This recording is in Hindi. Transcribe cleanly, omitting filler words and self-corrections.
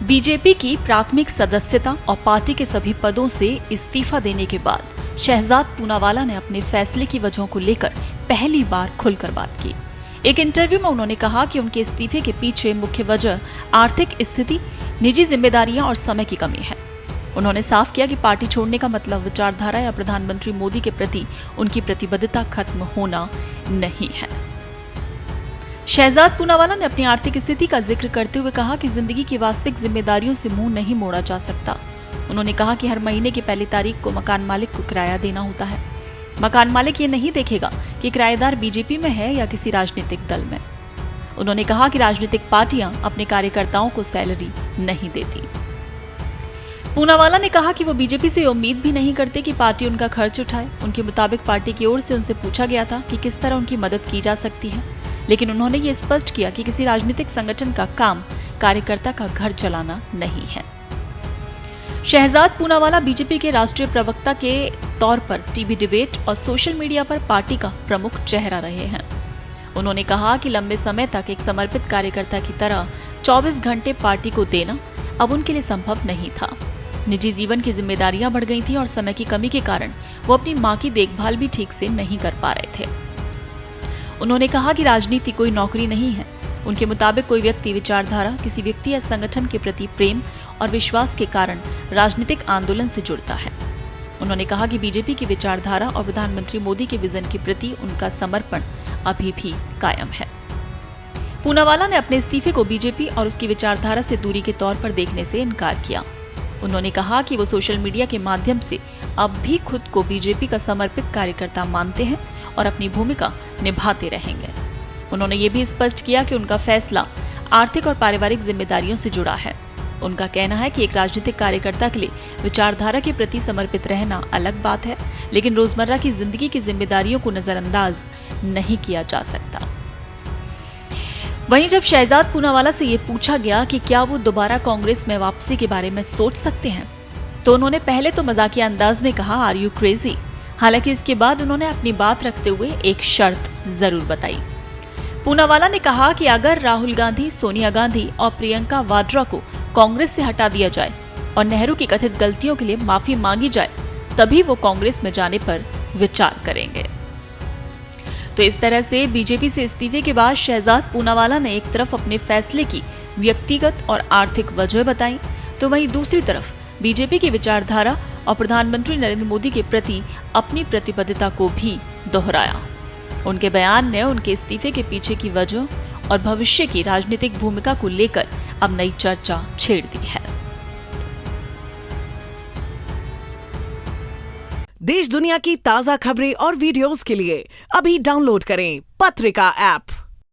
बीजेपी की प्राथमिक सदस्यता और पार्टी के सभी पदों से इस्तीफा देने के बाद शहजाद पूनावाला ने अपने फैसले की वजहों को लेकर पहली बार खुलकर बात की। एक इंटरव्यू में उन्होंने कहा कि उनके इस्तीफे के पीछे मुख्य वजह आर्थिक स्थिति, निजी जिम्मेदारियां और समय की कमी है। उन्होंने साफ किया कि पार्टी छोड़ने का मतलब विचारधारा या प्रधानमंत्री मोदी के प्रति उनकी प्रतिबद्धता खत्म होना नहीं है। शहजाद पूनावाला ने अपनी आर्थिक स्थिति का जिक्र करते हुए कहा कि जिंदगी की वास्तविक जिम्मेदारियों से मुंह नहीं मोड़ा जा सकता। उन्होंने कहा कि हर महीने की पहली तारीख को मकान मालिक को किराया देना होता है। मकान मालिक ये नहीं देखेगा कि किराएदार बीजेपी में है या किसी राजनीतिक दल में। उन्होंने कहा कि राजनीतिक पार्टियां अपने कार्यकर्ताओं को सैलरी नहीं देती। पूनावाला ने कहा कि वो बीजेपी से उम्मीद भी नहीं करते कि पार्टी उनका खर्च उठाए। उनके मुताबिक पार्टी की ओर से उनसे पूछा गया था कि किस तरह उनकी मदद की जा सकती है, लेकिन उन्होंने ये स्पष्ट किया कि किसी राजनीतिक संगठन का काम कार्यकर्ता का घर चलाना नहीं है। शहजाद पूनावाला बीजेपी के राष्ट्रीय प्रवक्ता के तौर पर टीवी डिबेट और सोशल मीडिया पर पार्टी का प्रमुख चेहरा रहे हैं। उन्होंने कहा कि लंबे समय तक एक समर्पित कार्यकर्ता की तरह 24 घंटे पार्टी को देना अब उनके लिए संभव नहीं था। निजी जीवन की जिम्मेदारियां बढ़ गई थी और समय की कमी के कारण वो अपनी मां की देखभाल भी ठीक से नहीं कर पा रहे थे। उन्होंने कहा कि राजनीति कोई नौकरी नहीं है। उनके मुताबिक कोई व्यक्ति विचारधारा, किसी व्यक्ति या संगठन के प्रति प्रेम और विश्वास के कारण राजनीतिक आंदोलन से जुड़ता है। उन्होंने कहा कि बीजेपी की विचारधारा और प्रधानमंत्री मोदी के विजन के प्रति उनका समर्पण अभी भी कायम है। पूनावाला ने अपने इस्तीफे को बीजेपी और उसकी विचारधारा से दूरी के तौर पर देखने से इनकार किया। उन्होंने कहा कि वो सोशल मीडिया के माध्यम से अब भी खुद को बीजेपी का समर्पित कार्यकर्ता मानते हैं और अपनी भूमिका निभाते रहेंगे। उन्होंने ये भी स्पष्ट किया कि उनका फैसला आर्थिक और पारिवारिक जिम्मेदारियों से जुड़ा है। उनका कहना है कि एक राजनीतिक कार्यकर्ता के लिए विचारधारा के प्रति समर्पित रहना अलग बात है, लेकिन रोजमर्रा की जिंदगी की जिम्मेदारियों को नजरअंदाज नहीं किया जा सकता। वहीं जब शहजाद पूनावाला से ये पूछा गया कि क्या वो दोबारा कांग्रेस में वापसी के बारे में सोच सकते हैं, तो उन्होंने पहले तो मजाकिया अंदाज में कहा, आर यू क्रेजी। हालांकि इसके बाद उन्होंने अपनी बात रखते हुए एक शर्त जरूर बताई। पूनावाला ने कहा कि अगर राहुल गांधी, सोनिया गांधी और प्रियंका वाड्रा को कांग्रेस से हटा दिया जाए और नेहरू की कथित गलतियों के लिए माफी मांगी जाए, तभी वो कांग्रेस में जाने पर विचार करेंगे। तो इस तरह से बीजेपी से इस्तीफे के बाद शहजाद पूनावाला ने एक तरफ अपने फैसले की व्यक्तिगत और आर्थिक वजह बताई, तो वहीं दूसरी तरफ बीजेपी की विचारधारा और प्रधानमंत्री नरेंद्र मोदी के प्रति अपनी प्रतिबद्धता को भी दोहराया। उनके बयान ने उनके इस्तीफे के पीछे की वजह और भविष्य की राजनीतिक भूमिका को लेकर अब नई चर्चा छेड़ दी है। देश दुनिया की ताजा खबरें और वीडियोस के लिए अभी डाउनलोड करें पत्रिका ऐप।